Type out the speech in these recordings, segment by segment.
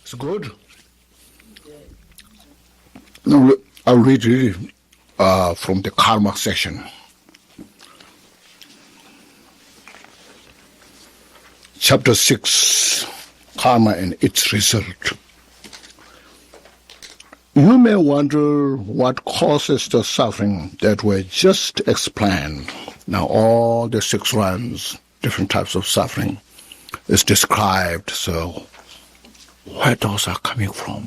It's good. Now, I'll read from the karma section. Chapter 6, Karma and its Result. You may wonder what causes the suffering that were just explained. Now all the 6 rounds, different types of suffering, is described. So where those are coming from?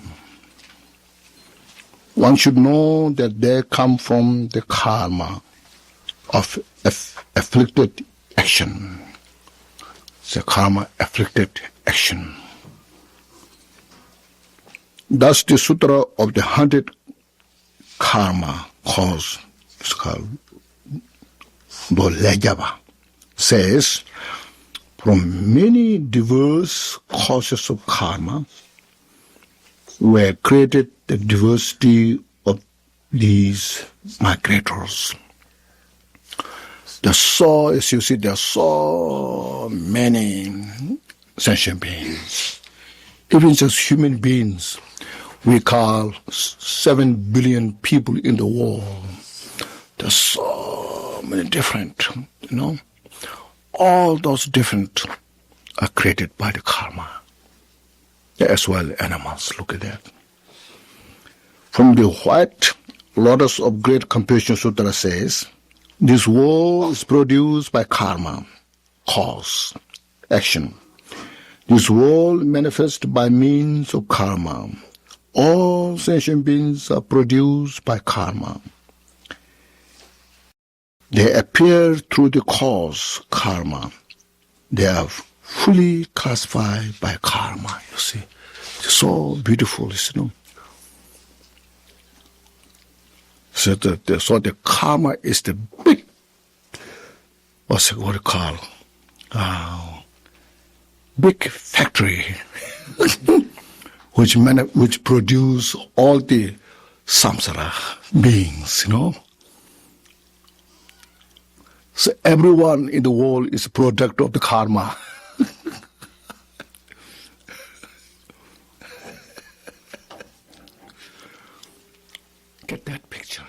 One should know that they come from the karma of afflicted action. The karma afflicted action. Thus the Sutra of the 100 Karma cause, it's called Bolejava, says, from many diverse causes of karma were created the diversity of these migrators. As you see, there are so many sentient beings. Even just human beings, we call 7 billion people in the world. There's so many different, All those different are created by the karma. As well animals, look at that. From the White Lotus of Great Compassion Sutra says, this world is produced by karma, cause, action. This world manifests by means of karma. All sentient beings are produced by karma. They appear through the cause, karma. They are fully classified by karma, you see. It's so beautiful, So the karma is the big, what you call, big factory which produce all the samsara beings, So everyone in the world is a product of the karma. Get that picture.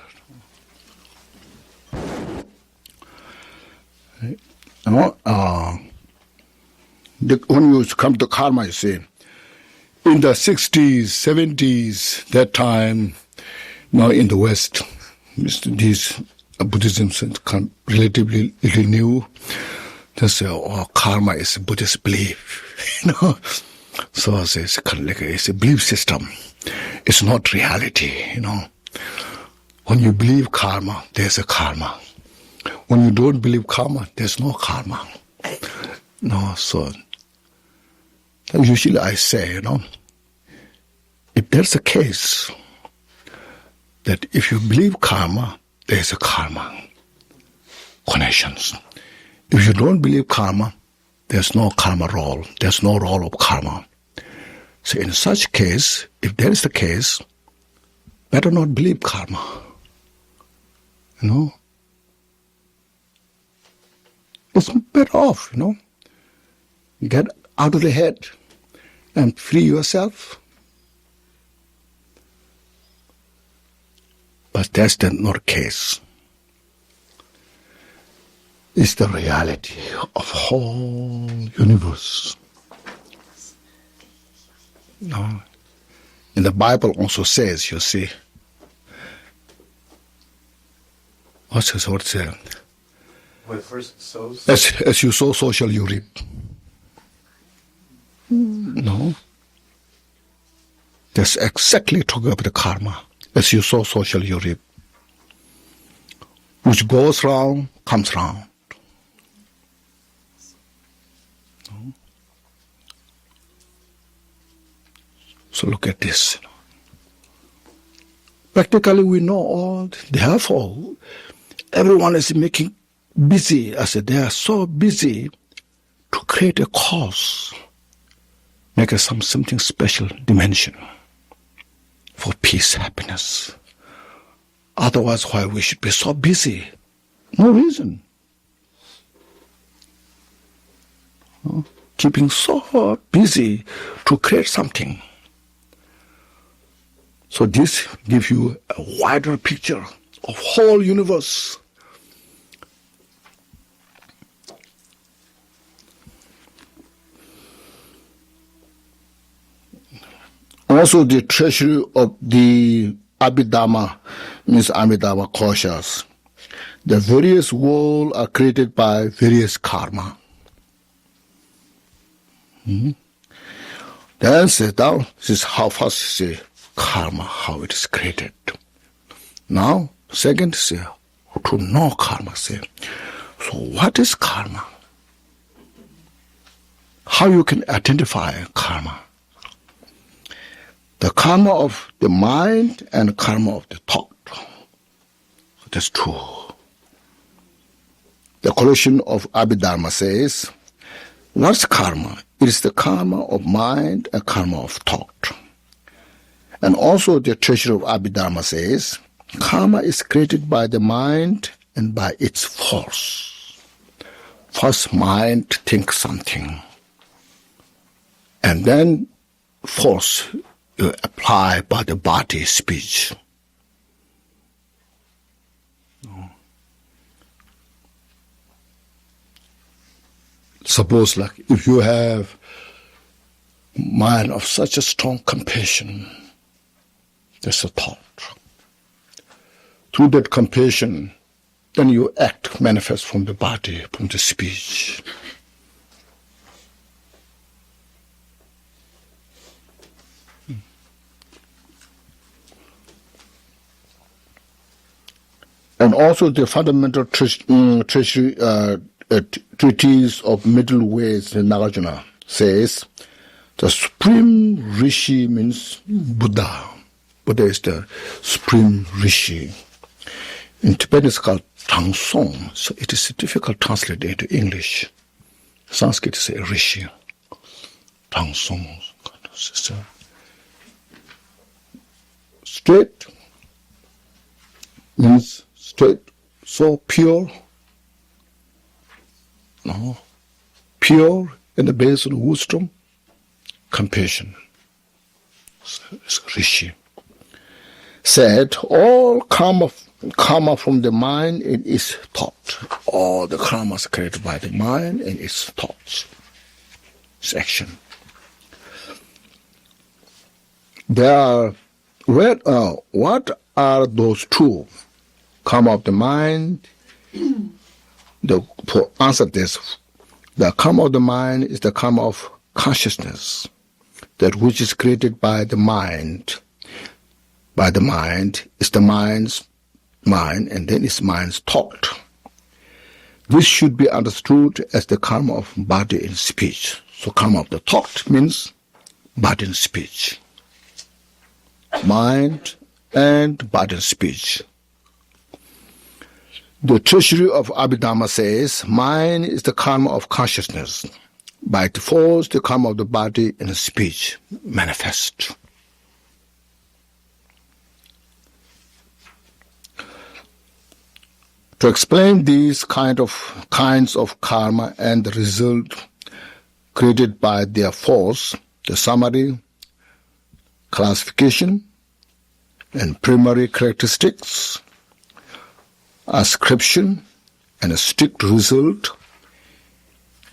When you come to karma, you see, in the 60s, 70s, that time, now in the West, these Buddhism is relatively little new. They say, karma is a Buddhist belief, So it's kind of like it's a belief system. It's not reality, When you believe karma, there's a karma. When you don't believe karma, there's no karma. So usually I say, if there's a case that if you believe karma, there's a karma connections. If you don't believe karma, there's no karma role. There's no role of karma. So in such case, if there is the case, better not believe karma. It's better off, Get out of the head and free yourself. But that's not the case. It's the reality of whole universe. And the Bible also says, you see, what's it? What first sows? As you sow, so shall you reap. No. That's exactly talking about the karma. As you sow, so shall you reap. Which goes round, comes round. No. So look at this. Practically we know all. Therefore, everyone is making busy. I said they are so busy to create a cause, make something special dimension for peace, happiness. Otherwise, why we should be so busy? No reason. Keeping so busy to create something. So this gives you a wider picture of whole universe. Also, the treasury of the Abhidharma means Abhidharma koshas. The various worlds are created by various karma. Then say down, this is how first say karma, how it is created. Now, second say, to know karma, say. So what is karma? How you can identify karma? The karma of the mind and the karma of the thought. That's true. The collection of Abhidharma says, what's karma? It is the karma of mind and karma of thought. And also the treasure of Abhidharma says, karma is created by the mind and by its force. First mind thinks something, and then force applied by the body speech. Suppose like if you have mind of such a strong compassion, that's a thought. Through that compassion, then you act, manifest from the body, from the speech. And also the fundamental treasury treatise of middle ways in Nagarjuna says the supreme rishi means Buddha. Buddha is the supreme rishi. In Tibetan it's called Tangsong, so it is difficult to translate into English. Sanskrit is a rishi. Tangsong. Straight means straight, so pure. No, pure in the base of wisdom, compassion. It's rishi. Said all karma from the mind and its thought. All the karma is created by the mind and its thoughts. Its action. What are those two? Karma of the mind. To answer this, the karma of the mind is the karma of consciousness, that which is created by the mind. By the mind is the mind's mind, and then it's mind's thought. This should be understood as the karma of body and speech. So karma of the thought means body and speech. Mind and body and speech. The treasury of Abhidharma says, mind is the karma of consciousness. By default, the karma of the body and speech manifest. To explain these kinds of karma and the result created by their force, the summary, classification, and primary characteristics, ascription, and a strict result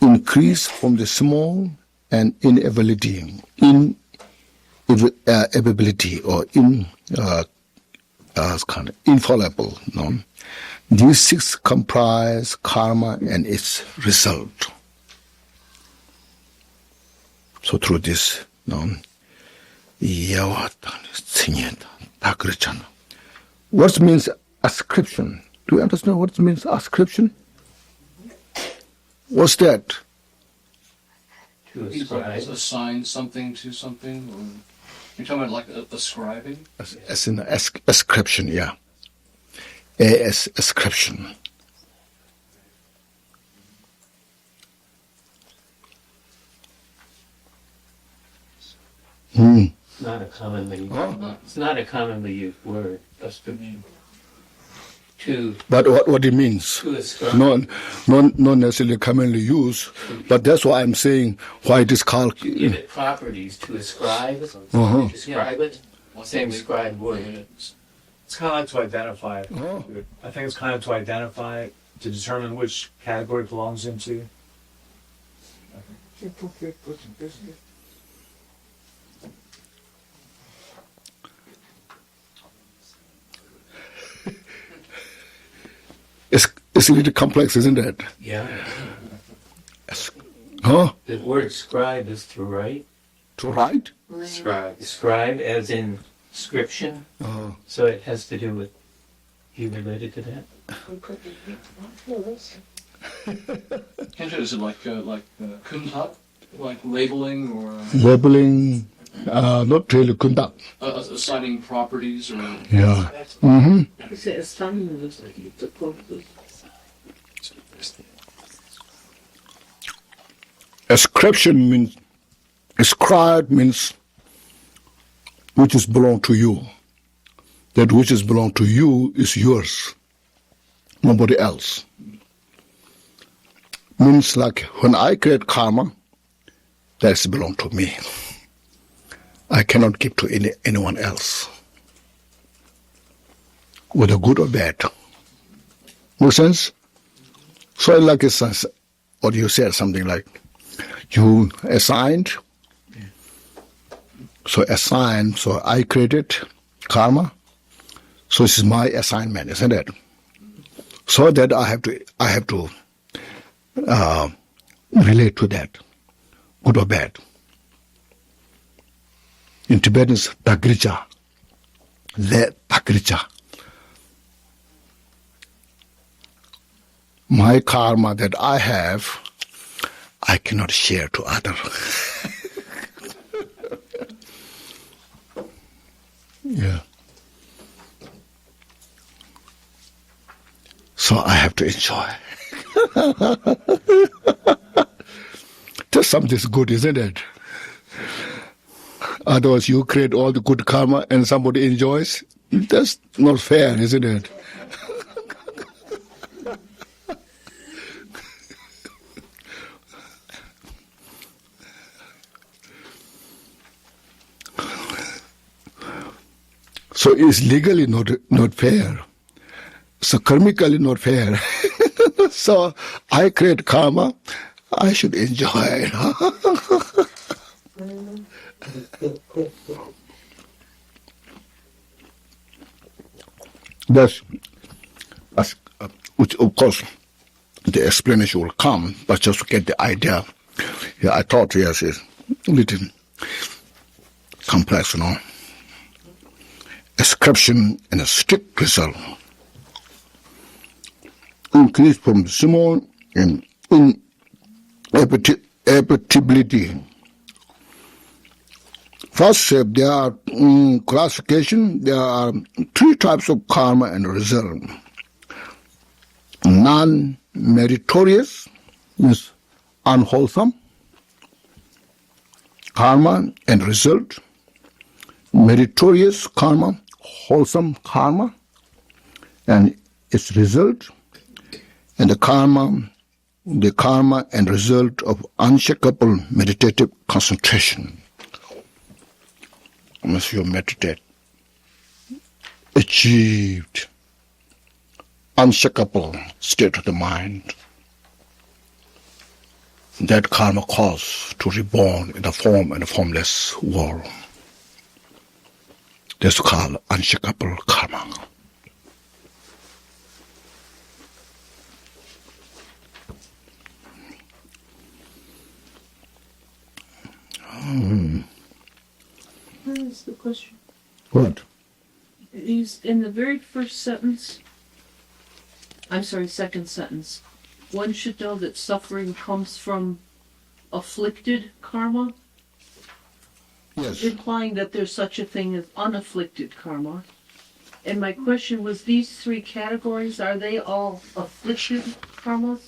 increase from the small and inability or infallible. No? These six comprise karma and its result. So through this, what means ascription? Do you understand what means ascription? What's that? To assign something to something? Or you're talking about like ascribing? As in ascription, yeah. Ascription. Not a commonly. It's not a commonly used word. Ascription. But what it means? To ascribe. Not necessarily commonly used, but that's why I'm saying why it is called. To give it properties, to ascribe, Uh-huh. describe it. Same scribe word. It's kind of like to identify it. Oh. I think it's kind of to identify, to determine which category it belongs into. It's a little complex, isn't it? Yeah. Huh? The word scribe is to write. To write? Scribe. Scribe as in scription. So it has to do with, you related to that? Khenchen, is it like kuntak? Like labeling or Labeling, not really conduct. assigning properties or... Yeah. Mm-hmm. Ascription means, ascribe means which is belong to you. That which is belong to you is yours, nobody else. Means like when I create karma, that's belong to me. I cannot give to anyone else, whether good or bad. Make sense? So like it's, what you said, something like, you assigned, so I created karma, so this is my assignment, isn't it? So that I have to relate to that, good or bad. In Tibetan it's tagrija, le tagrija. My karma that I have, I cannot share to others. Yeah. So I have to enjoy. That's something good, isn't it? Otherwise you create all the good karma and somebody enjoys. That's not fair, isn't it? So it's legally not fair. So karmically not fair. So I create karma, I should enjoy it. That's which of course the explanation will come, but just to get the idea. Yeah, I thought yes, it's a little complex, Ascription and a strict result. Increase from small and inevitability. First step, there are classification. There are three types of karma and result. Non-meritorious means unwholesome karma and result. Meritorious karma, wholesome karma, and its result. And the karma and result of unshakable meditative concentration. Once you meditate, achieved unshakable state of the mind, that karma cause to reborn in the form and the formless world. That's called unshakable karma. What is the question? What? He's in the very first sentence. Second sentence. One should know that suffering comes from afflicted karma, Yes. implying that there's such a thing as unafflicted karma. And my question was, these three categories, are they all afflicted karmas?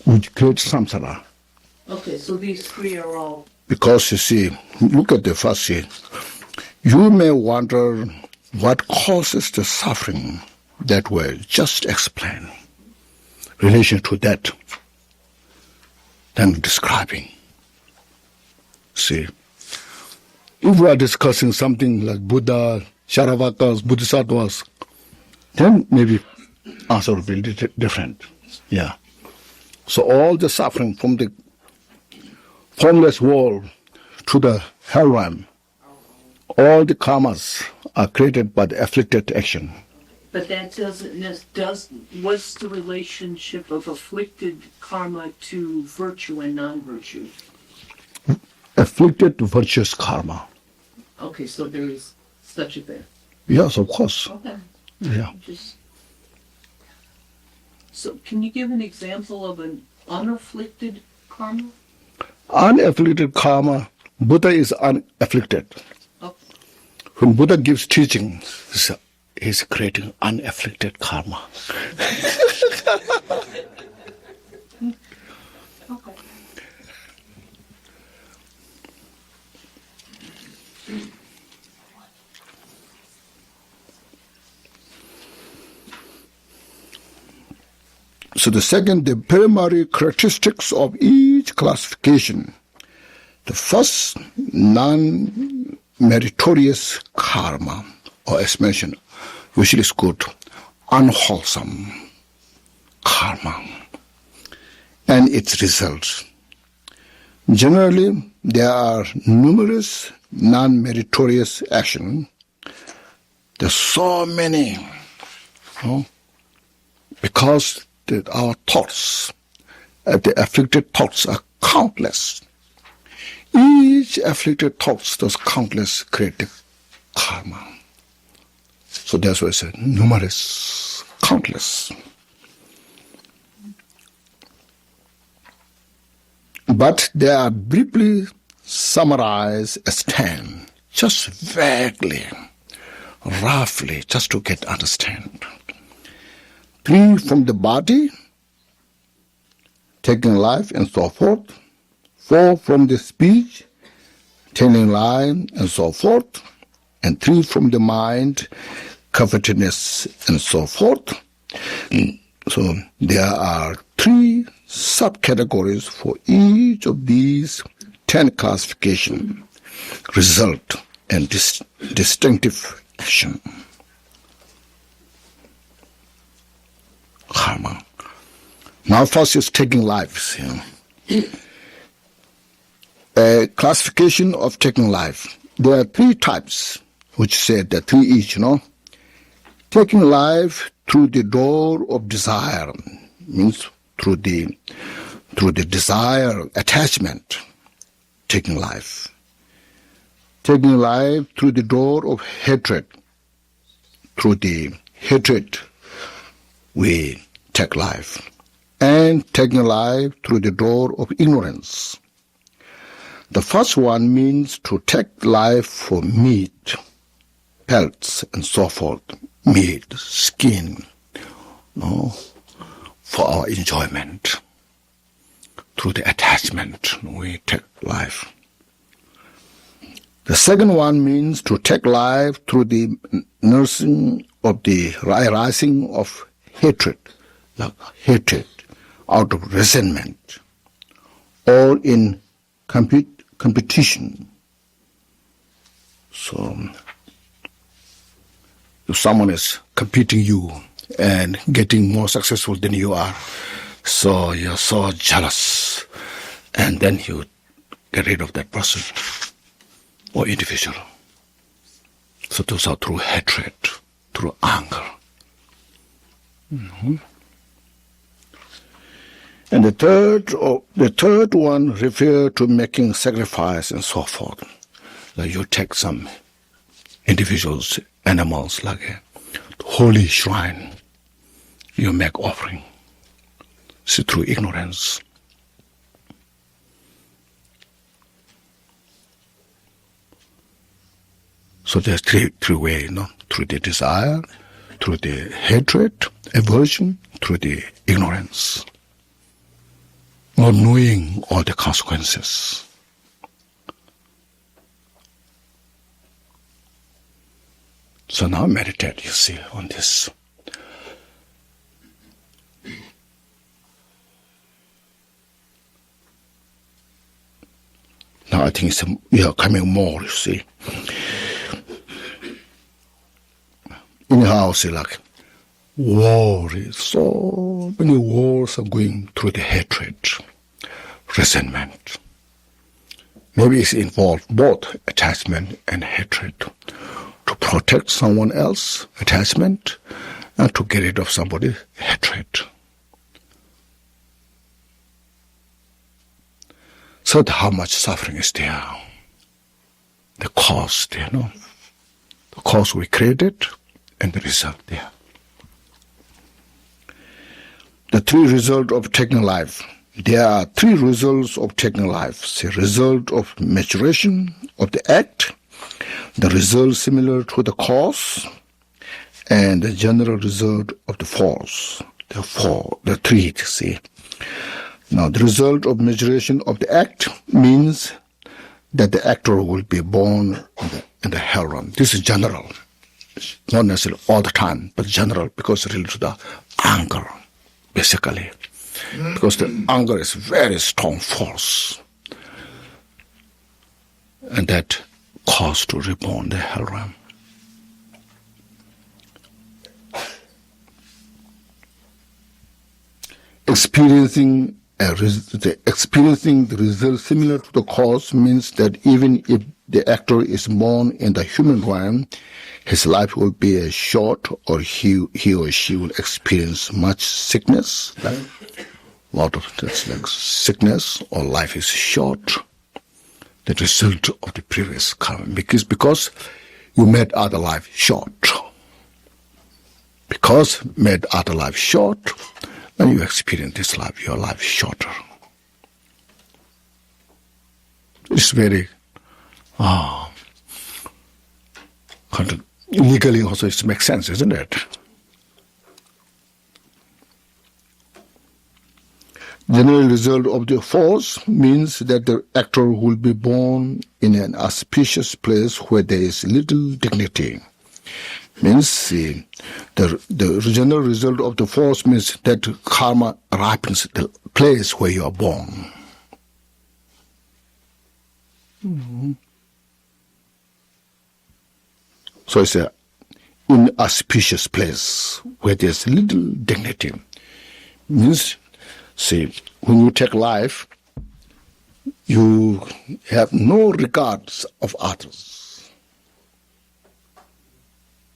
Which creates samsara. Okay, so these three are all... Because you see, look at the first scene. You may wonder what causes the suffering that we're just explaining. Relation to that, then describing. See, if we are discussing something like Buddha, Charavakas, Bodhisattvas, then maybe answer will be different. Yeah. So all the suffering from the formless world to the hell realm, all the karmas are created by the afflicted action. But that what's the relationship of afflicted karma to virtue and non-virtue? Afflicted virtuous karma. Okay, so there is such a thing. Yes, of course. Okay. Yeah. So can you give an example of an unafflicted karma? Unafflicted karma, Buddha is unafflicted. Oh. When Buddha gives teaching, he's creating unafflicted karma. Okay. So the primary characteristics of each classification. The first, non-meritorious karma, or as mentioned, usually is good, unwholesome karma, and its results. Generally, there are numerous non-meritorious actions. There are so many, because our thoughts, the afflicted thoughts are countless. Each afflicted thoughts, those countless, create the karma. So that's why I said numerous, countless. But they are briefly summarized as 10, just vaguely, roughly, just to get understand. 3 from the body, taking life and so forth. 4 from the speech, telling lie and so forth. And 3 from the mind, covetousness and so forth. So there are 3 subcategories for each of these 10 classification, result and distinctive action. Karma. Now first is taking lives. A classification of taking life. There are 3 types, which said that 3 each, Taking life through the door of desire, means through the desire, attachment, taking life. Taking life through the door of hatred. Through the hatred, we take life. And taking life through the door of ignorance. The first one means to take life for meat, pelts, and so forth. Meat, skin, for our enjoyment. Through the attachment, we take life. The second one means to take life through the nursing of the rising of hatred, like hatred out of resentment, or in competition. So, if someone is competing you and getting more successful than you are, so you're so jealous, and then you get rid of that person or individual. So those are through hatred, through anger. And the third one refers to making sacrifice and so forth. Like you take some individuals, animals, like a holy shrine, you make offering. So through ignorance. So there's three ways, through the desire, through the hatred, aversion, through the ignorance. Not knowing all the consequences. So now meditate, you see, on this. Now I think we are coming more, you see. say like, war, so many wars are going through the hatred, resentment. Maybe it's involved both attachment and hatred. To protect someone else, attachment, and to get rid of somebody, hatred. So how much suffering is there? The cause there, no? The cause we created and the result there. The three results of taking life. There are three results of taking life. The result of maturation of the act, the result similar to the cause, and the general result of the force. The three, see. Now, the result of maturation of the act means that the actor will be born in the hell realm. This is general. It's not necessarily all the time, but general, because related to the anger, basically. Because the anger is very strong force. And that cause to reborn the hell realm. Experiencing the result similar to the cause means that even if the actor is born in the human realm, his life will be short, or he or she will experience much sickness. Like a lot of things like sickness, or life is short. The result of the previous karma, because you made other life short. Because made other life short, when you experience this life, your life is shorter. It's very kind of legally also it makes sense, isn't it? General result of the force means that the actor will be born in an auspicious place where there is little dignity. Means the general result of the force means that karma ripens the place where you are born. Mm-hmm. So it's an inauspicious place where there's little dignity. Means, see, when you take life, you have no regards of others.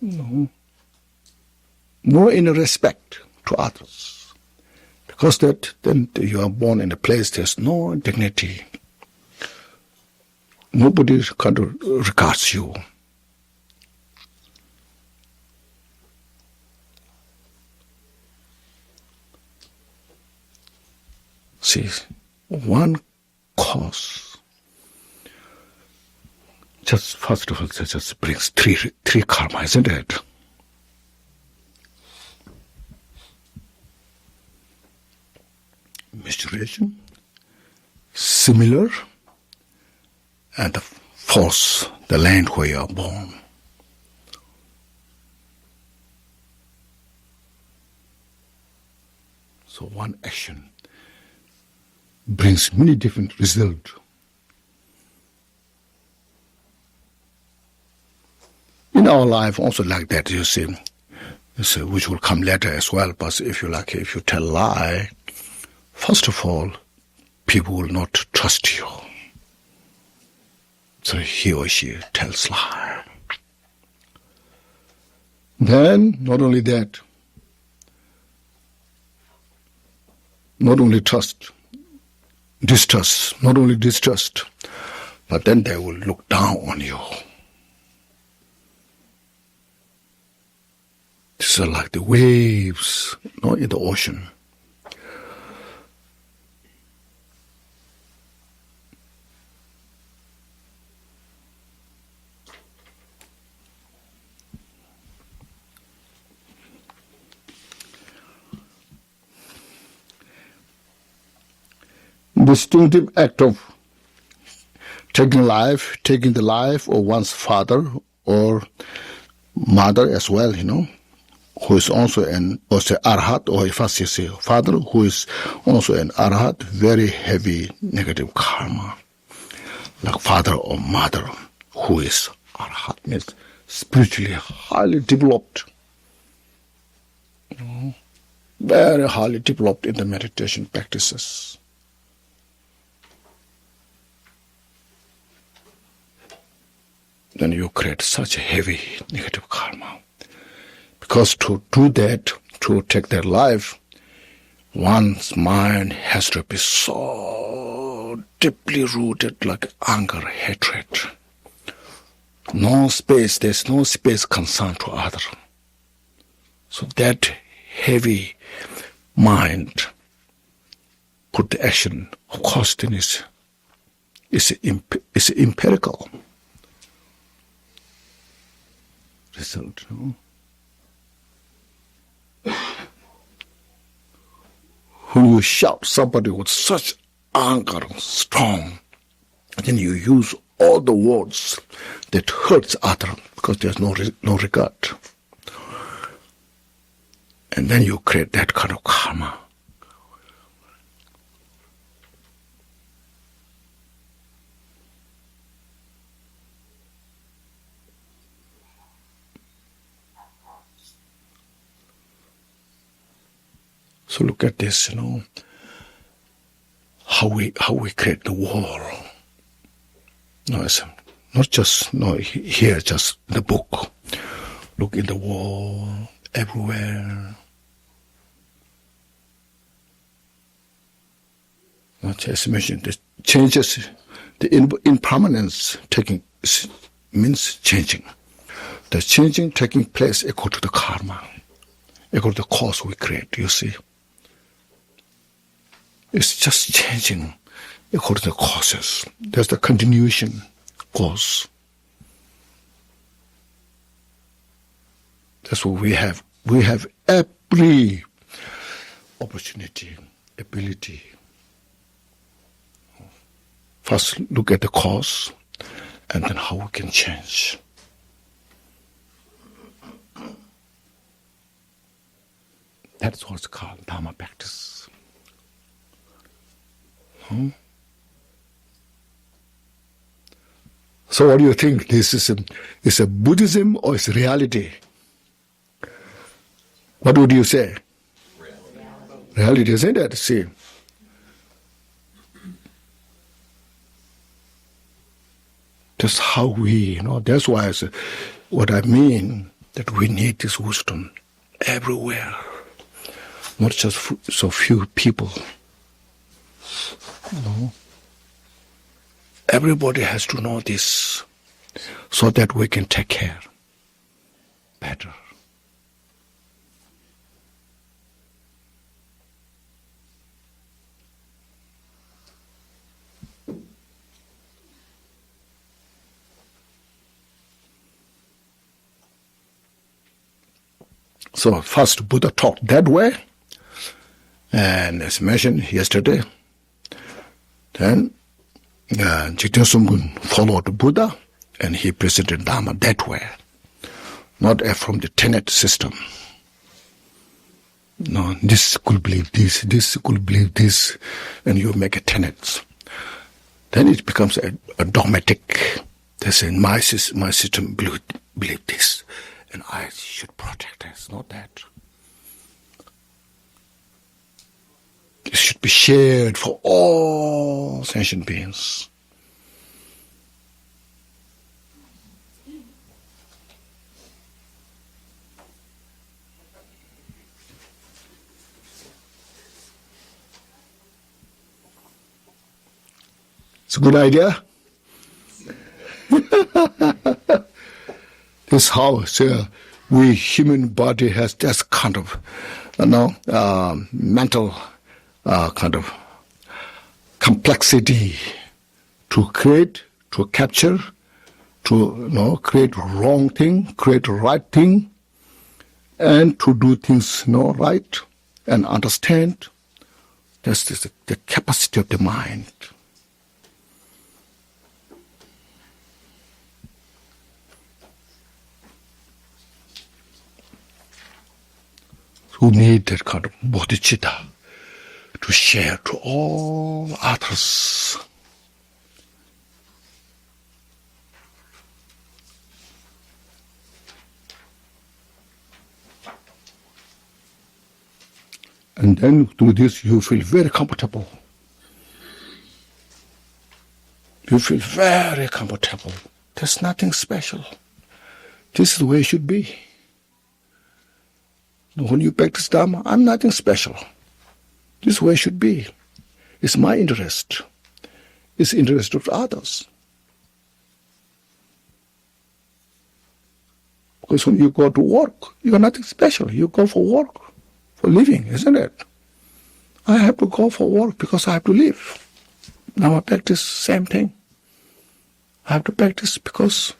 No inner respect to others. Because that then you are born in a place there's no dignity. Nobody kind of regards you. See, one cause just first of all just brings three karma, isn't it? Maturation, similar, and the force, the land where you are born. So one action brings many different results. In our life, also like that, you see, which will come later as well. But if you tell lie, first of all, people will not trust you. So he or she tells lie. Then, not only that, not only distrust, but then they will look down on you. These are like the waves, in the ocean. Distinctive act of taking the life of one's father or mother as well, who is also an arhat, or if I say father, who is also an arhat, very heavy negative karma. Like father or mother, who is arhat, means spiritually highly developed, Very highly developed in the meditation practices. Then you create such a heavy negative karma. Because to do that, to take their life, one's mind has to be so deeply rooted like anger, hatred. No space, there's no space concern to other. So that heavy mind put the action, of course, then is empirical result. When you shout somebody with such anger, strong, then you use all the words that hurts other because there's no regard. And then you create that kind of karma. So look at this, how we create the wall. No, it's not just here, just the book. Look in the wall, everywhere. Not just mentioned the changes, the impermanence taking means changing. The changing taking place equal to the karma, equal to the cause we create. You see. It's just changing according to the causes. There's the continuation cause. That's what we have. We have every opportunity, ability. First look at the cause and then how we can change. That's what's called Dharma practice. So what do you think? This is a Buddhism or is reality? What would you say? Reality, isn't it? See. That's how we, that's why what I mean, that we need this wisdom everywhere. Not just so few people. Everybody has to know this so that we can take care better. So first Buddha taught that way, and as mentioned yesterday, then Jigten Sumgun followed Buddha and he presented Dharma that way, not from the tenet system. No, this could believe this could believe this, and you make a tenet. Then it becomes a dogmatic. They say, my system believe this, and I should protect it. It's not that. It should be shared for all sentient beings. It's a good idea. This how we human body has this kind of mental kind of complexity to create, to capture, to create wrong thing, create right thing, and to do things right and understand. That's the capacity of the mind. Who need that kind of bodhicitta to share to all others. And then through this you feel very comfortable. You feel very comfortable. There's nothing special. This is the way it should be. When you practice Dharma, I'm nothing special. This is the way it should be. It's my interest. It's the interest of others. Because when you go to work, you are nothing special. You go for work, for living, isn't it? I have to go for work because I have to live. Now I practice same thing. I have to practice because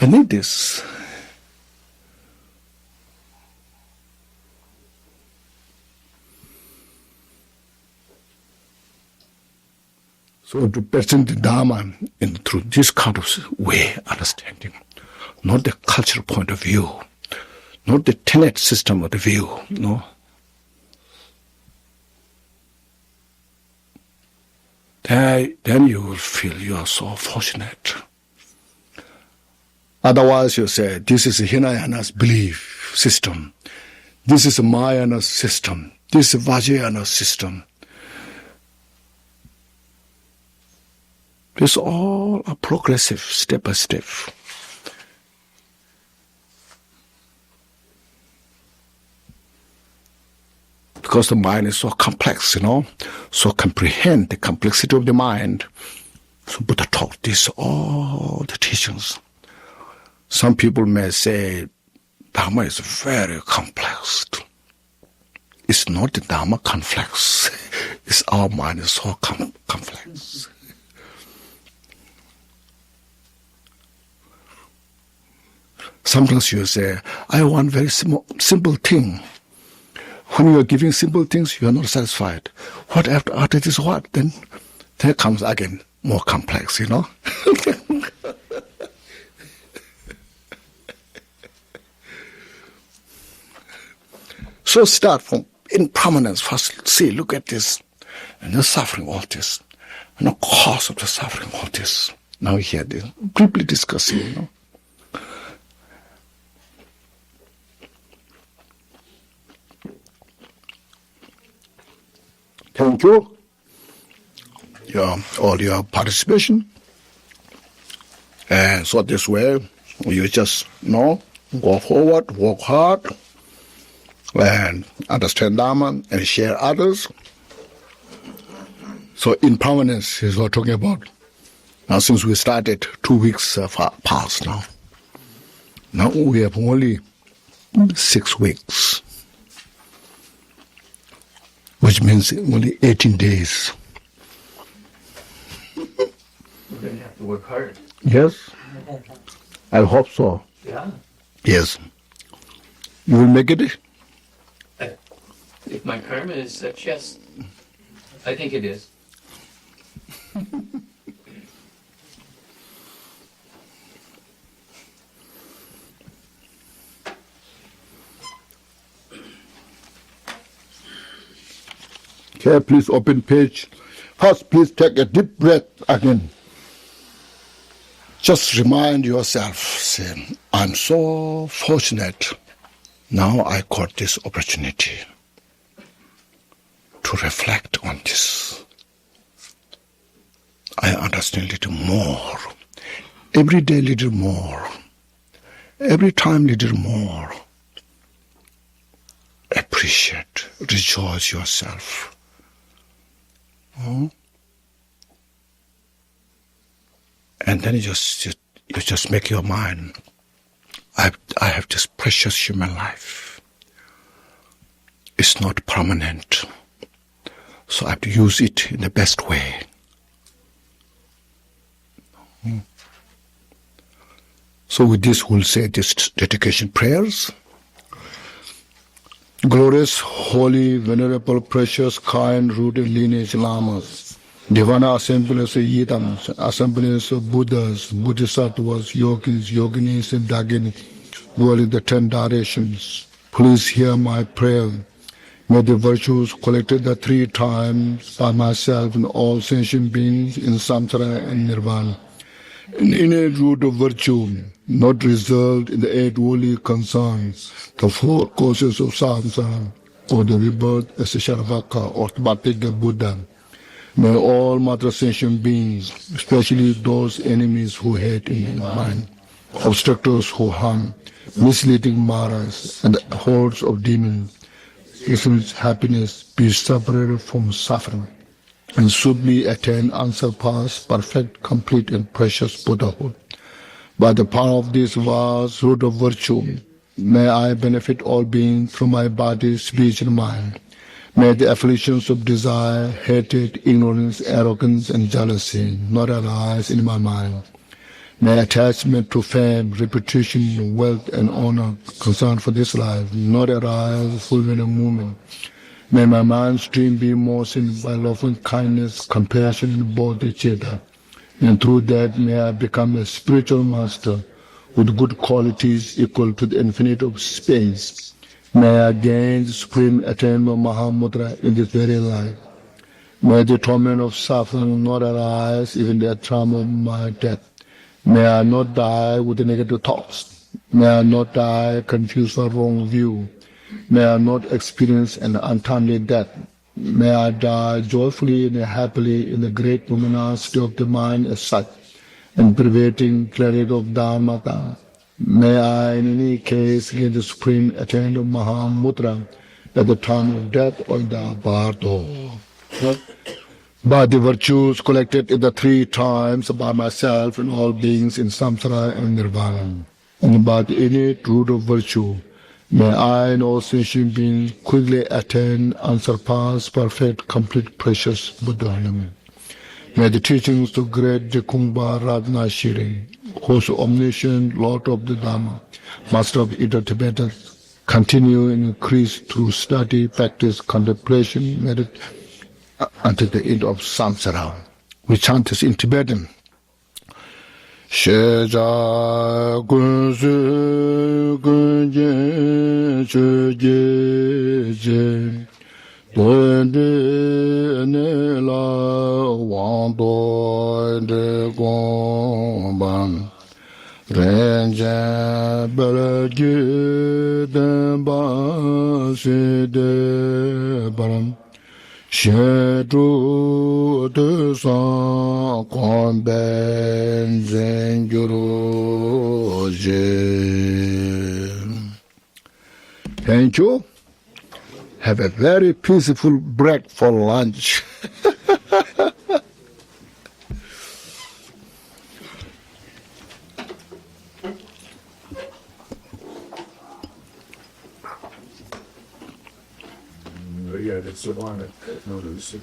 I need this. So to present the Dharma through this kind of way, understanding, not the cultural point of view, not the tenet system of the view, no. Then you will feel you are so fortunate. Otherwise you say, this is Hinayana's belief system, this is Mahayana's system, this is Vajrayana's system. It's all a progressive, step by step. Because the mind is so complex, so comprehend the complexity of the mind. So Buddha taught this, all the teachings. Some people may say, Dharma is very complex. It's not the Dharma complex. It's our mind is so complex. Sometimes you say, I want very simple thing. When you are giving simple things, you are not satisfied. What after this what? Then there comes again more complex, So start from impermanence first. See, look at this. And the suffering, all this. And the cause of the suffering, all this. Now here, deeply discussing, Thank you. All your participation. And so this way, you just go forward, work hard, and understand Dharma and share others. So impermanence is what we're talking about. Now since we started 2 weeks past now. Now we have only 6 weeks. Which means only 18 days. We're going to have to work hard. Yes, I hope so. Yeah. Yes. You will make it? If my karma is such, yes. I think it is. Okay, please open page. First, please take a deep breath again. Just remind yourself, say, I'm so fortunate. Now I got this opportunity to reflect on this. I understand a little more. Every day a little more. Every time a little more. Appreciate, rejoice yourself. And then you just make your mind, I have this precious human life. It's not permanent. So I have to use it in the best way. So with this we'll say this dedication prayers. Glorious, holy, venerable, precious, kind, rooted lineage lamas, divine assemblies of yidams, assemblies of Buddhas, Bodhisattvas, yogis, yoginis, and daginis, dwelling the 10 directions. Please hear my prayer. May the virtues collected the 3 times by myself and all sentient beings in samsara and nirvana, an innate root of virtue, not result in the 8 worldly concerns, the 4 causes of samsara, or the rebirth as a Sharavaka or Tibetan Buddha. May all Mother Ascension beings, especially those enemies who hate in mind, obstructors who harm, misleading Maras, and the hordes of demons, experience happiness, be separated from suffering, and swiftly attain unsurpassed, perfect, complete, and precious Buddhahood. By the power of this vast root of virtue, may I benefit all beings through my body, speech, and mind. May the afflictions of desire, hatred, ignorance, arrogance, and jealousy not arise in my mind. May attachment to fame, reputation, wealth, and honor concerned for this life not arise full in a moment. May my mind stream be moistened by loving kindness, compassion, and bodhicitta. And through that may I become a spiritual master with good qualities equal to the infinite of space. May I gain the supreme attainment of Mahamudra in this very life. May the torment of suffering not arise, even the trauma of my death. May I not die with the negative thoughts. May I not die confused or wrong view. May I not experience an untimely death. May I die joyfully and happily in the great luminosity of the mind as such, and pervading clarity of Dharma. May I in any case gain the supreme attainment of Mahamudra at the time of death or the bardo. By the virtues collected in the 3 times by myself and all beings in samsara and nirvana, and by the innate root of virtue, may I and all sentient beings quickly attain unsurpassed, perfect, complete, precious Buddha. May the teachings of great Drikung Kagyu, who's omniscient Lord of the Dhamma, Master of Ida Tibetans, continue and increase through study, practice, contemplation, meditation, until the end of samsara. We chant this in Tibetan. Sheja gunzu gunje cheje doende ne la wando de gomban renja belage de ba se de baram Shedu de san komben zengyuru je. Thank you. Have a very peaceful break for lunch. Yeah, that's the one that notice.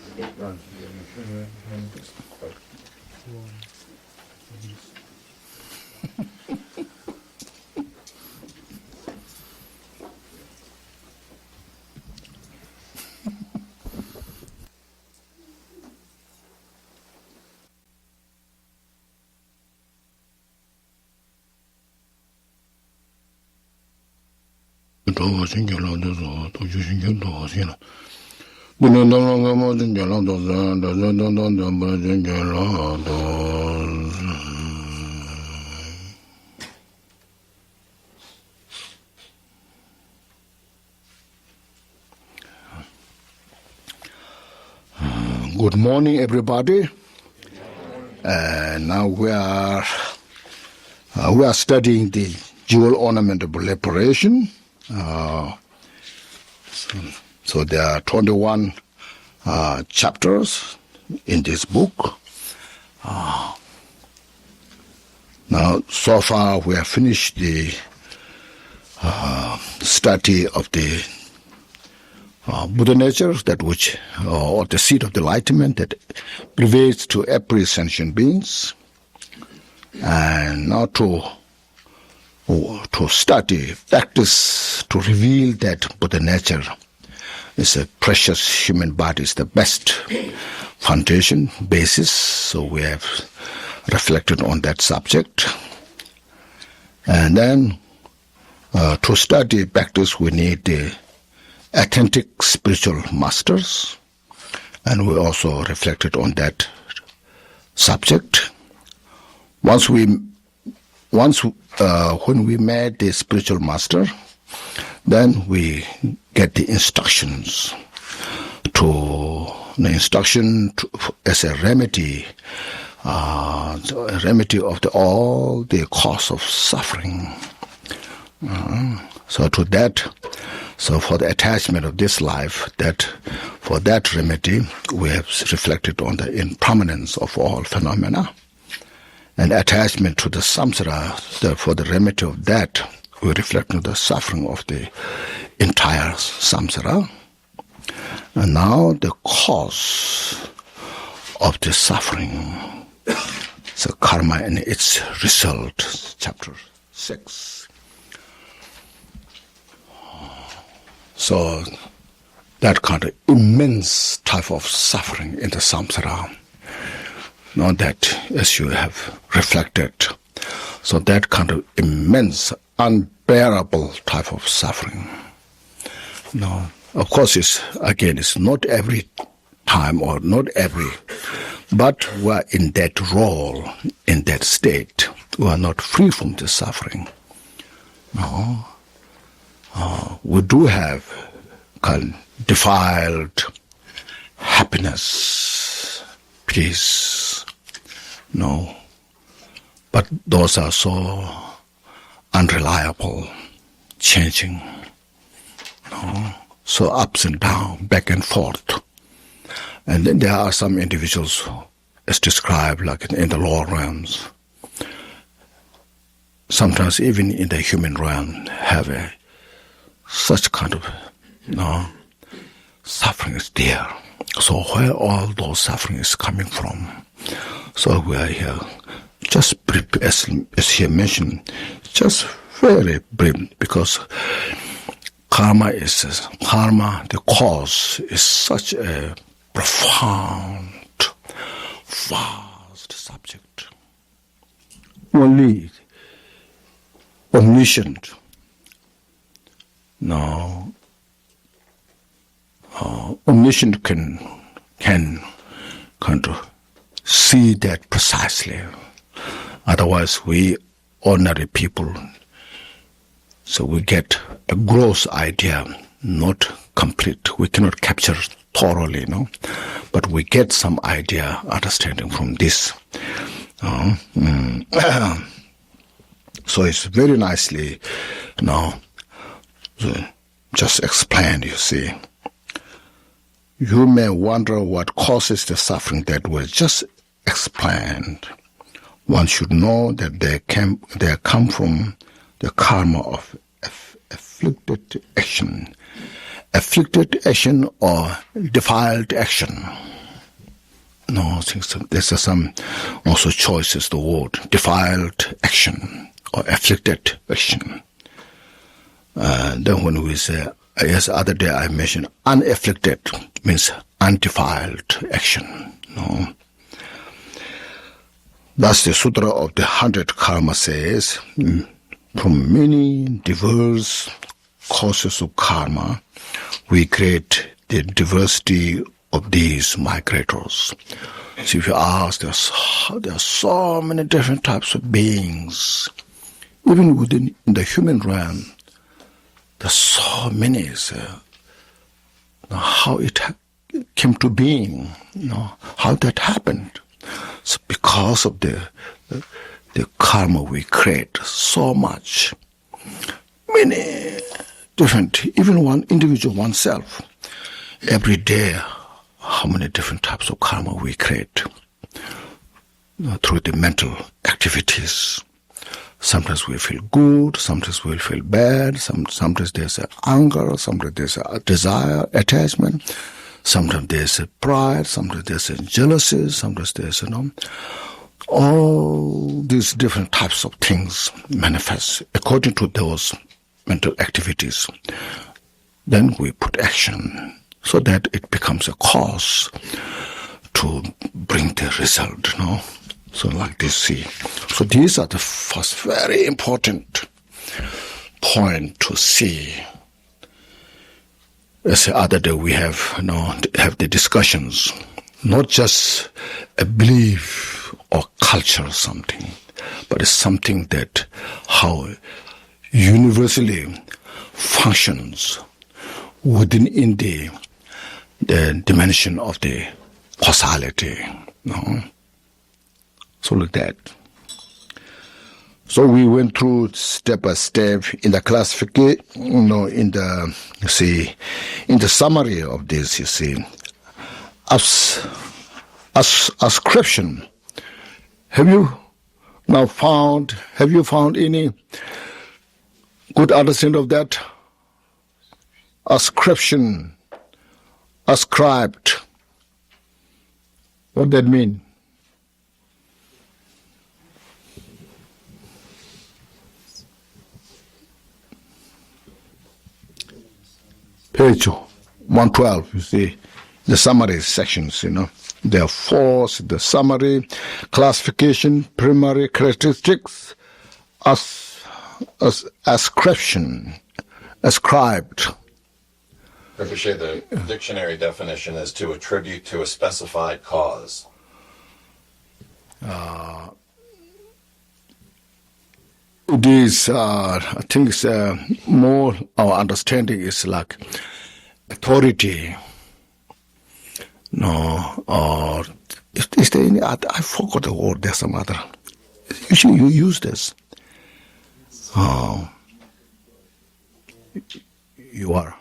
Good morning, everybody. Now we are studying the JOL ornament of liberation. So there are 21 chapters in this book. Now, so far we have finished the study of the Buddha nature, that which, or the seed of the enlightenment that prevails to every sentient beings, and now to study, practice, to reveal that Buddha nature is a precious human body, is the best foundation, basis. So we have reflected on that subject. And then to study, practice, we need the authentic spiritual masters. And we also reflected on that subject. When we met the spiritual master, Then we get the instructions as a remedy, of all the cause of suffering. So for the attachment of this life, for that remedy, we have reflected on the impermanence of all phenomena. And attachment to the samsara, for the remedy of that, we reflect on the suffering of the entire samsara. And now the cause of the suffering, so karma and its result, chapter 6. So that kind of immense type of suffering in the samsara, that as you have reflected, so that kind of immense, unbearable type of suffering. Of course, it's not every time or not every, but we're in that role, in that state. We are not free from the suffering. We do have defiled happiness, peace, but those are so unreliable, changing, so ups and down, back and forth. And then there are some individuals, as described, like in the lower realms, sometimes even in the human realm, have such kind of suffering is there. So where all those suffering is coming from? So we are here, just brief, as he mentioned, just very brief, because karma, the cause, is such a profound, vast subject. Only omniscient, omniscient can kind of see that precisely. Otherwise, we ordinary people, so we get a gross idea, not complete. We cannot capture thoroughly, but we get some idea, understanding from this. So it's very nicely just explained, you see. You may wonder what causes the suffering that was just explained. One should know that they come from the karma of afflicted action or defiled action. There's some also choices, the word defiled action or afflicted action. Then when we say, yes, the other day I mentioned unafflicted, means undefiled action. Thus the Sutra of the 100 Karma says, from many diverse causes of karma, we create the diversity of these migrators. So if you ask, there are so many different types of beings. Even within the human realm, there's so many. How it came to being, how that happened. So because of the karma we create, so much, many different, even one individual, oneself, every day, how many different types of karma we create through the mental activities. Sometimes we feel good, sometimes we feel bad, sometimes there's anger, sometimes there's a desire, attachment, sometimes there's a pride, sometimes there's a jealousy, sometimes there's, all these different types of things manifest according to those mental activities. Then we put action so that it becomes a cause to bring the result, So like this, see. So these are the first very important point to see. As the other day we have, have the discussions, not just a belief or culture or something, but it's something that how universally functions within in the dimension of the causality. So like that. So we went through step by step in the classification, in the summary of this, you see, ascription. Have you found any good understanding of that? Ascription, ascribed. What that mean? Page 112, you see, the summary sections, There are four, the summary, classification, primary characteristics, ascription, ascribed. Rinpoché, the dictionary definition is to attribute to a specified cause. It is, I think it's more, our understanding is like authority. Or is there any other? I forgot the word, there's some other. Usually you use this. You are.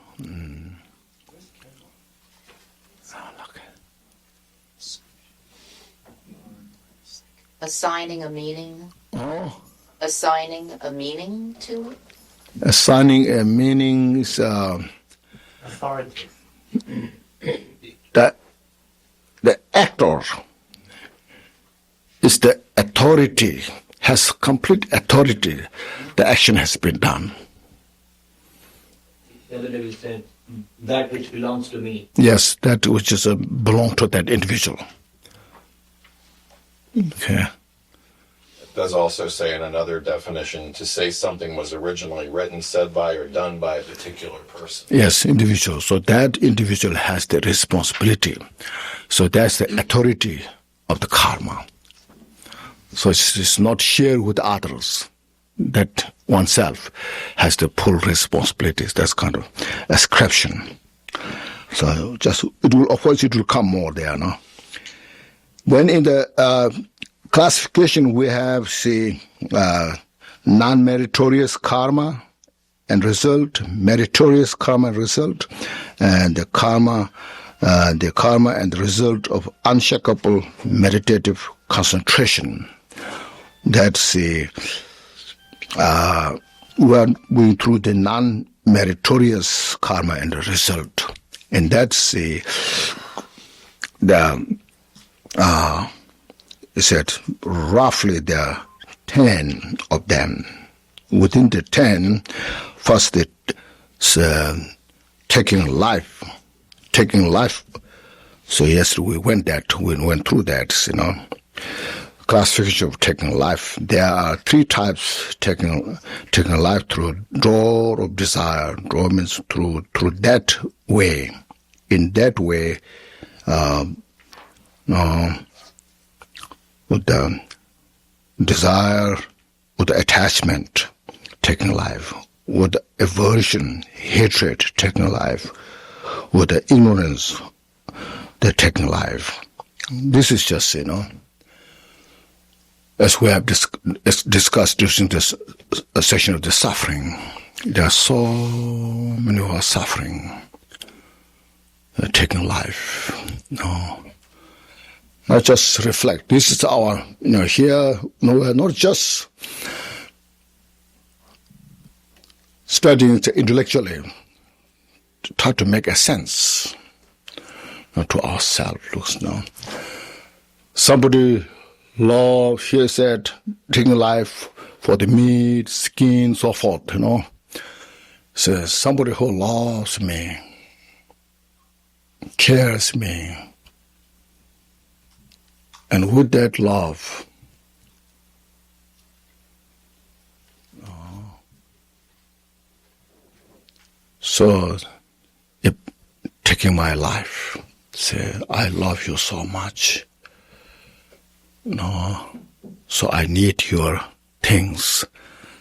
Assigning a meaning. Oh. Assigning a meaning to it. Assigning a meaning is Authority. the actor is the authority, has complete authority. The action has been done. The other day we said, that which belongs to me. Yes, that which is belong to that individual. Okay. It does also say in another definition to say something was originally written, said by, or done by a particular person. Yes, individual. So that individual has the responsibility. So that's the authority of the karma. So it's not shared with others. That oneself has the full responsibilities. That's kind of ascription. So of course it will come more there, no? Then in the classification we have, non-meritorious karma and result, meritorious karma and result, and the karma and the result of unshakable meditative concentration. That's we are going through the non-meritorious karma and the result, and that's it said roughly there are 10 of them. Within the 10, first it's taking life. So yes, we went through that, classification of taking life. There are 3 types taking life through door of desire. Door means through that way. In that way, with the desire, with the attachment, taking life. With the aversion, hatred, taking life. With the ignorance, they're taking life. This is just, as we have discussed during this session of the suffering, there are so many who are suffering, taking life. Not just reflect. This is our, here, we're not just studying it intellectually, to try to make a sense to ourselves. Somebody here said, taking life for the meat, skin, so forth, Says somebody who loves me, cares me, and with that love, so if taking my life, say, I love you so much, so I need your things,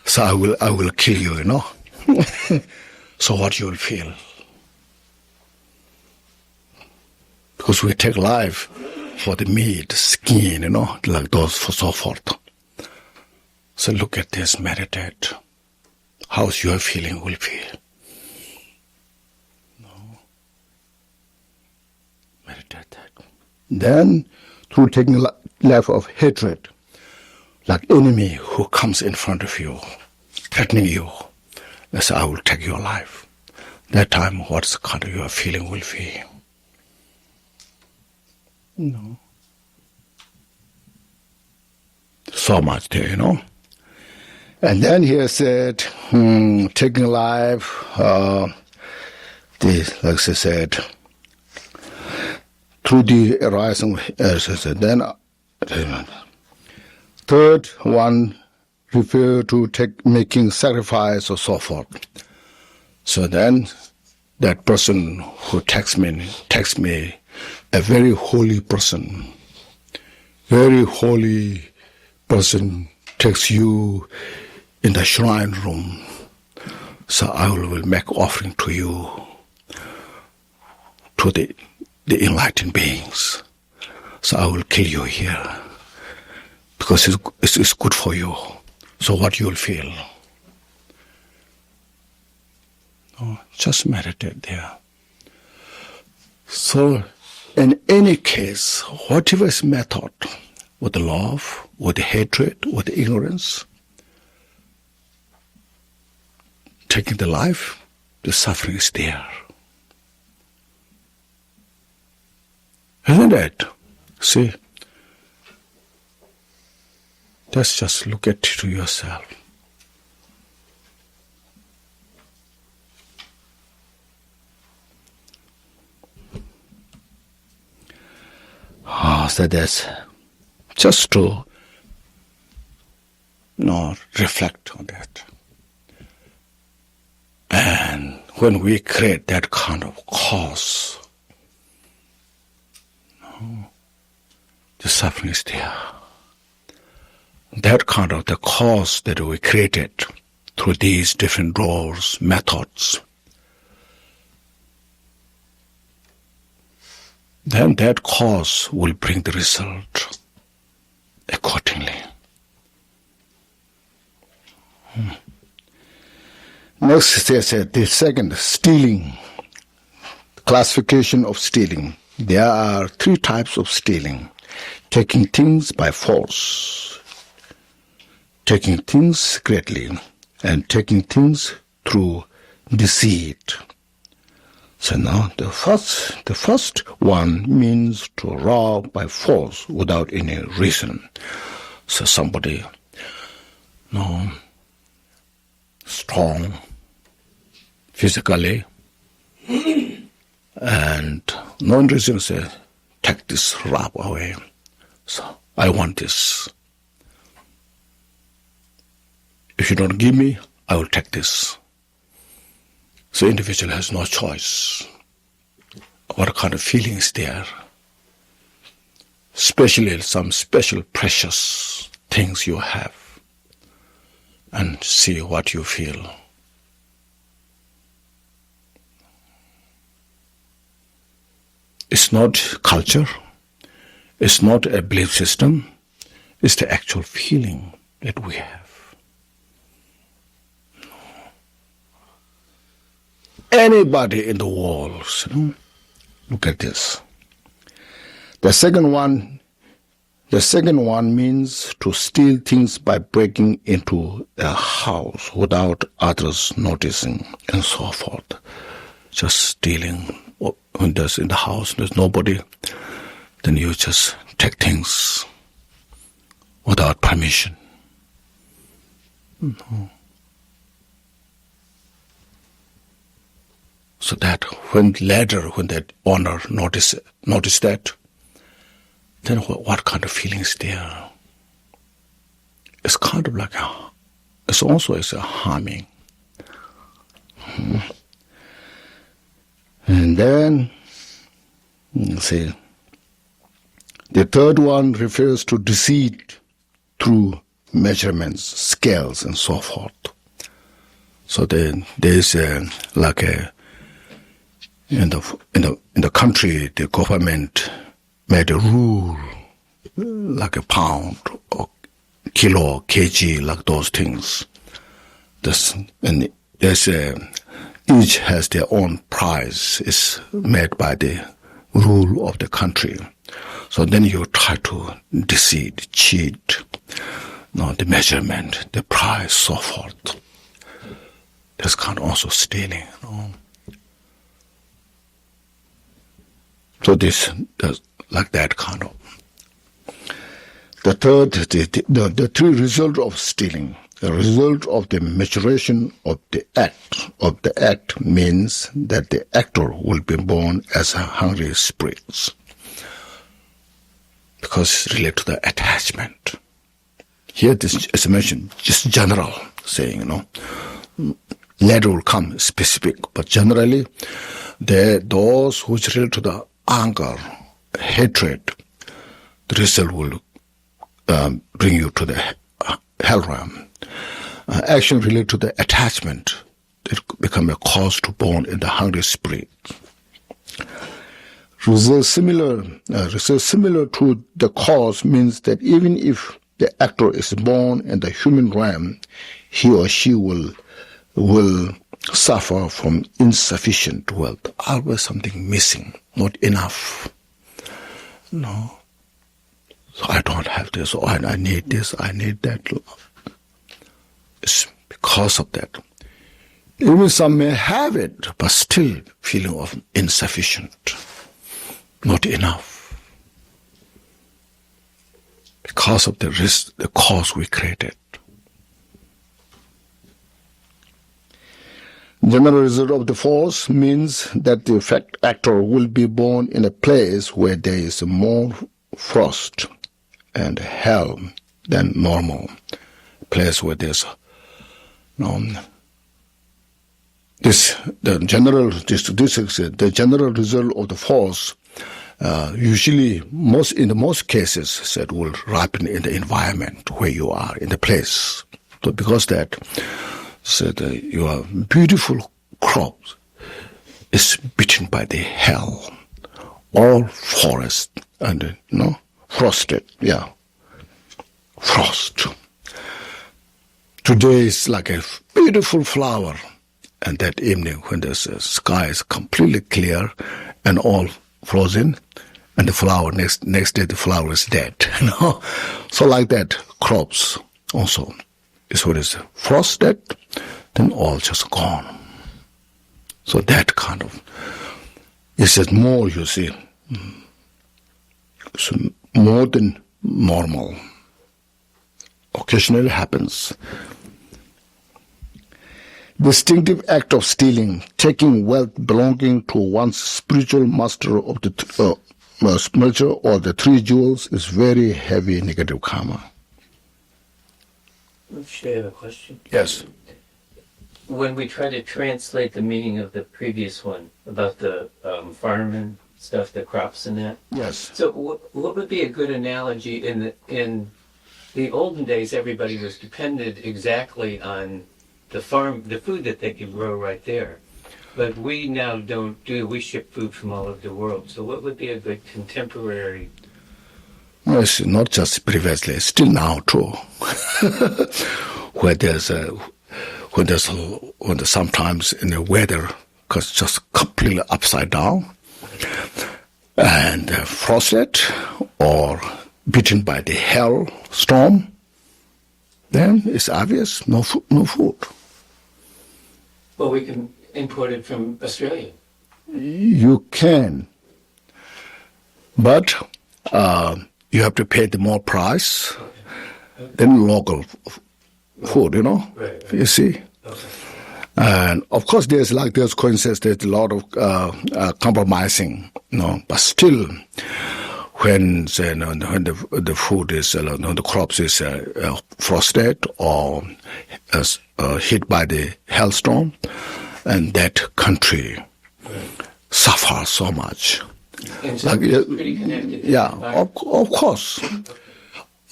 so I will kill you, So what you will feel? Because we take life for the meat, skin, like those, for so forth. So look at this, meditate. How's your feeling will feel? No. Meditate that. Then, through taking life of hatred, like enemy who comes in front of you, threatening you, they say, I will take your life. That time, what's kind of your feeling will be? No. So much there, And then he said, taking life, like I said, through the arising, then third one refer to making sacrifice or so forth. So then that person who takes me, a very holy person takes you in the shrine room. So I will make offering to you, to the enlightened beings. So I will kill you here because it's good for you. So what you will feel? Oh, just meditate there. So in any case, whatever is method, with the love, with the hatred, with the ignorance, taking the life, the suffering is there. Isn't it? See? Let's just look at to yourself. So that's just to reflect on that. And when we create that kind of cause, the suffering is there. That kind of the cause that we created through these different roles, methods, then that cause will bring the result accordingly. Next, they said the second, stealing. Classification of stealing. There are 3 types of stealing. Taking things by force, taking things secretly, and taking things through deceit. So now the first one means to rob by force without any reason. So somebody, strong physically, and no reason say, take this rob away. So I want this. If you don't give me, I will take this. So individual has no choice. What kind of feelings there? Especially some special precious things you have. And see what you feel. It's not culture. It's not a belief system. It's the actual feeling that we have. Anybody in the world, look at this. The second one means to steal things by breaking into a house without others noticing, and so forth. Just stealing. When there's in the house, there's nobody, then you just take things without permission. So that when that owner notice that, then what kind of feelings there? It's kind of like it's a harming. And then, see, the third one refers to deceit through measurements, scales, and so forth. So there's like in the country, the government made a rule like a pound or kilo, kg, like those things. And there's each has their own price. It's made by the rule of the country. So then you try to deceive, cheat, the measurement, the price, so forth. That's kind of also stealing. So this like that kind of. The third, the three results of stealing. The result of the maturation of the act means that the actor will be born as a hungry spirit, because it's related to the attachment. Here, this, as I mentioned, just general saying, later will come specific, but generally, those who relate to the anger, hatred, the result will bring you to the hell realm. Action related to the attachment, it become a cause to born in the hungry spirit. Result similar to the cause means that even if the actor is born in the human realm, he or she will suffer from insufficient wealth. Always something missing, not enough. No. So I don't have this, or I need this, I need that. It's because of that. Even some may have it, but still feeling of insufficient, not enough. Because of the risk, the cause we created. General result of the force means that the effect actor will be born in a place where there is more frost and hell than normal. A place where there's the general result of the force usually in most cases it will ripen in the environment where you are, in the place. So because that your beautiful crops is beaten by the hell, all forest and frosted, frost. Today is like a beautiful flower, and that evening when the sky is completely clear and all frozen, and the flower next day the flower is dead. So like that, crops also is what is frosted, then all just gone. So that kind of is more, you see, it's more than normal. Occasionally happens. Distinctive act of stealing, taking wealth belonging to one's spiritual master of the spiritual or the three jewels, is very heavy negative karma. Should I have a question? Yes. When we try to translate the meaning of the previous one about the farming stuff, the crops and that. Yes. So what would be a good analogy in the olden days? Everybody was dependent exactly on the food that they could grow right there. But we now we ship food from all over the world. So what would be a good contemporary? Well, it's not just previously, still now too. Where when sometimes in the weather, because just completely upside down, and frosted or beaten by the hail storm, then it's obvious, no food. Well, we can import it from Australia. You can, but you have to pay the more price than local food, Right. You see. Okay. And of course, there's coincidence, there's a lot of compromising, but still, when the food is, the crops is frosted or hit by the hailstorm, and that country suffers so much. And so it's pretty connected to the environment. Of course.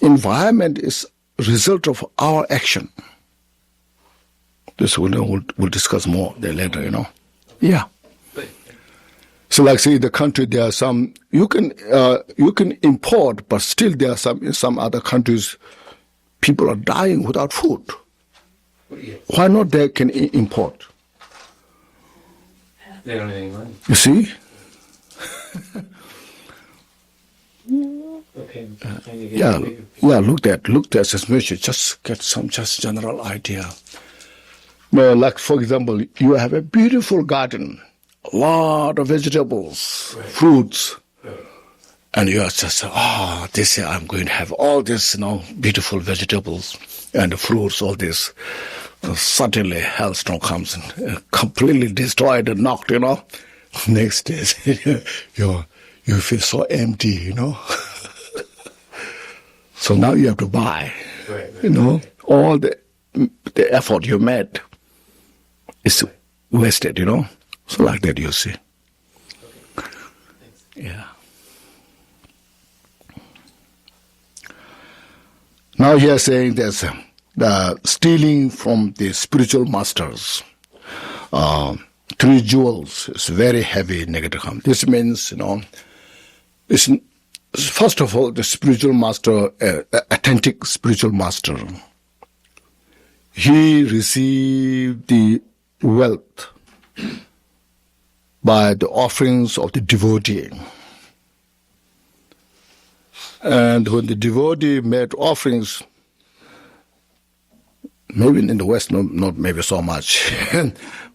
Environment is a result of our action. This we'll discuss more there later, Yeah. But So like say the country, there are some, you can import, but still there are some, in some other countries, people are dying without food. Why not they can import? they don't have any money. You see? Okay. Look at this mission, just get some just general idea. Well, like for example, you have a beautiful garden, a lot of vegetables, fruits, and you are just, this year I'm going to have all this, beautiful vegetables and fruits, all this. Suddenly, hailstorm comes and completely destroyed and knocked, Next day, you feel so empty, So now you have to buy, all the effort you made is wasted, So like that you see. Yeah. Now here saying there's the stealing from the spiritual masters. 3 jewels is very heavy negative harm. This means, it's, first of all, the spiritual master, authentic spiritual master, he received the wealth by the offerings of the devotee. And when the devotee made offerings, maybe in the West, not maybe so much,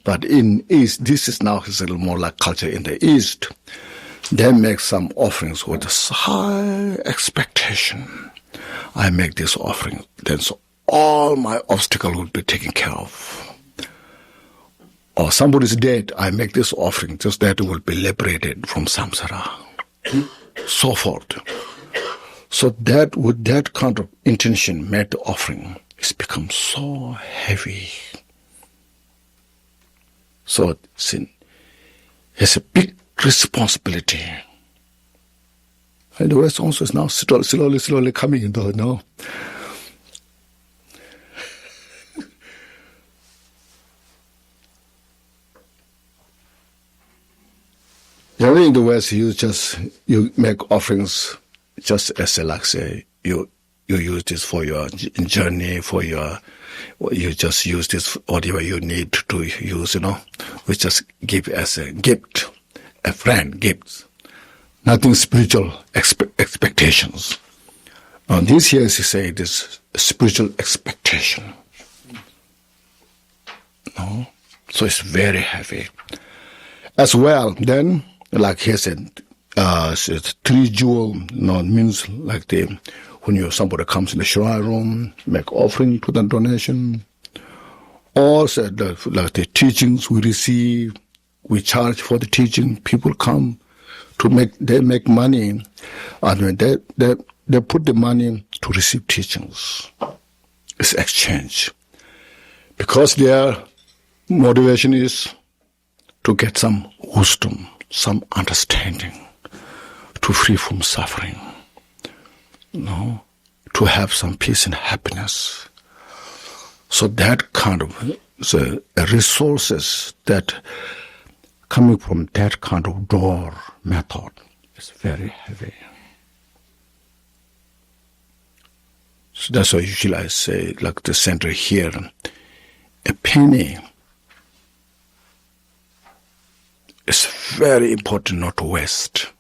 but in East, this is now a little more like culture in the East. They make some offerings with a high expectation. I make this offering, then so all my obstacles will be taken care of. Or somebody's dead, I make this offering, just that will be liberated from samsara. So forth. So that with that kind of intention made the offering, it's become so heavy. So it's a big responsibility. And the West also is now slowly coming into it now. In the West, you make offerings just as you use this for your journey, you just use this whatever you need to use, We just give as a gift, a friend gift. Nothing spiritual expectations. And this here is say this spiritual expectation. No? So it's very heavy. As well, then, like he said, 3 jewel, means like when somebody comes in the shrine room, make offering to the donation. Also, like the teachings we receive, we charge for the teaching. People come they make money, and they put the money to receive teachings. It's exchange. Because their motivation is to get some wisdom, some understanding, to free from suffering, to have some peace and happiness. So that kind of resources that coming from that kind of door method is very heavy. So that's why usually I say, like the center here, a penny is very important not to waste.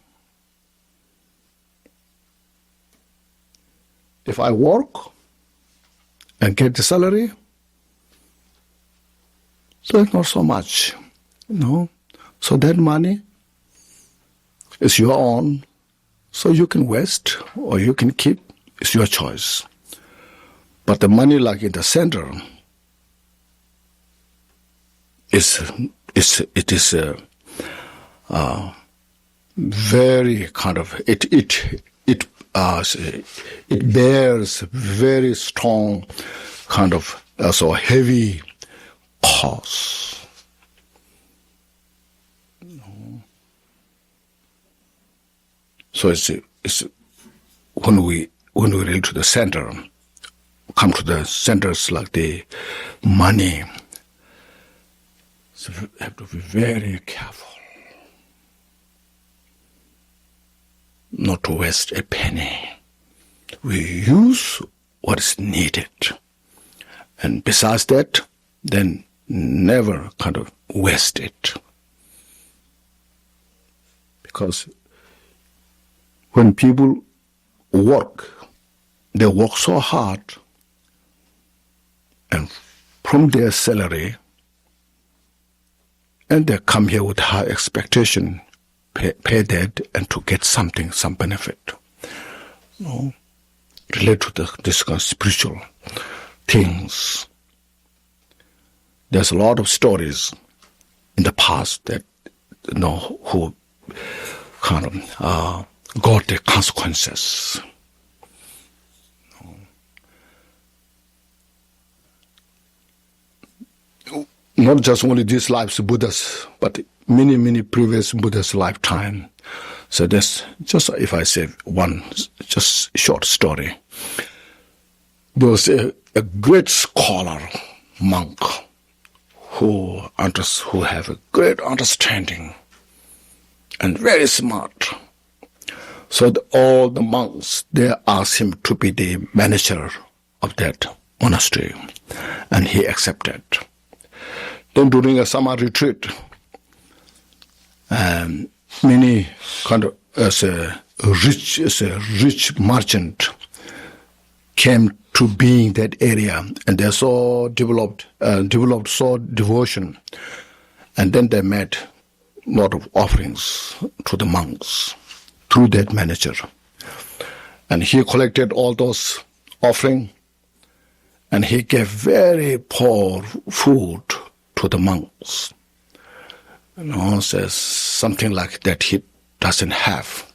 If I work and get the salary, so it's not so much, So that money is your own, so you can waste or you can keep. It's your choice. But the money, like in the center, it is very kind of it bears very strong kind of also heavy cost. So it's when we relate to the center, come to the centers like the money, So we have to be very careful not to waste a penny. We use what is needed. And besides that, then never kind of waste it. Because when people work, they work so hard, and from their salary, and they come here with high expectation, pay that, and to get something, some benefit. Relate to this kind of spiritual things. There's a lot of stories in the past that who kind of got the consequences. Not just only this life's Buddhas, but many previous Buddhas' lifetime. So that's just, if I say one just short story. There was a great scholar, monk, who have a great understanding and very smart. So all the monks, they asked him to be the manager of that monastery, and he accepted. Then during a summer retreat, many kind of as a rich merchant came to be in that area, and they so developed so devotion, and then they made a lot of offerings to the monks through that manager, and he collected all those offerings, and he gave very poor food to the monks. Says something like that he doesn't have.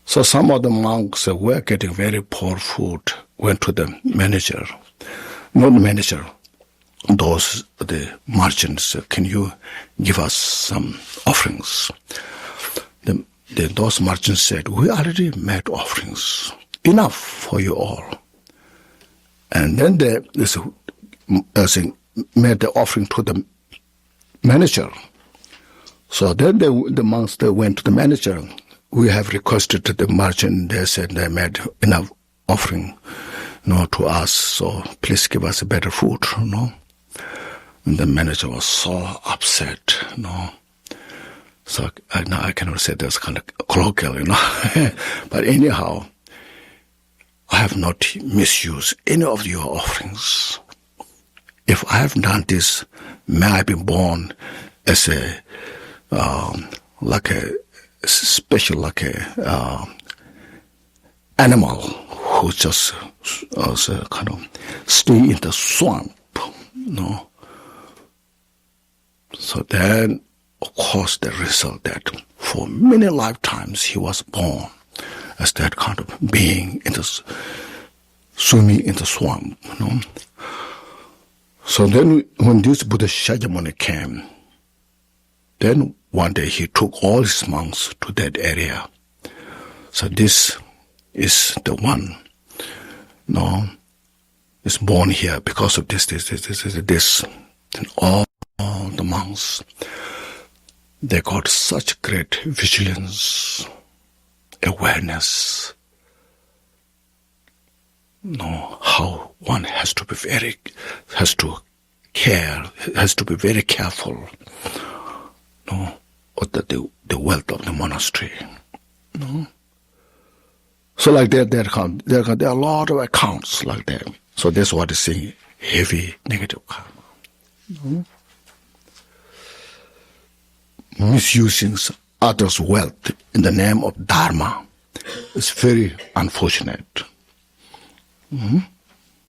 So some of the monks were getting very poor food, went to the manager, not the manager, the merchants, can you give us some offerings? Those merchants said, we already made offerings, enough for you all. And then they made the offering to the manager. So then the monks, they went to the manager. We have requested to the merchant. They said they made enough offering, to us. So please give us better food, And the manager was so upset, So I cannot say that's kind of colloquial, But anyhow, I have not misused any of your offerings. If I have done this, may I be born as like a special, like a animal who just kind of stay in the swamp, So then, of course, the result that for many lifetimes he was born as that kind of being swimming in the swamp, So then when this Buddha Shakyamuni came, then one day he took all his monks to that area. So this is the one, is born here because of this. And all the monks, they got such great vigilance, awareness, how one has to be has to be very careful, of the wealth of the monastery, So like that, there are a lot of accounts like that. So that's what is saying, heavy negative karma. Misusing others' wealth in the name of Dharma is very unfortunate.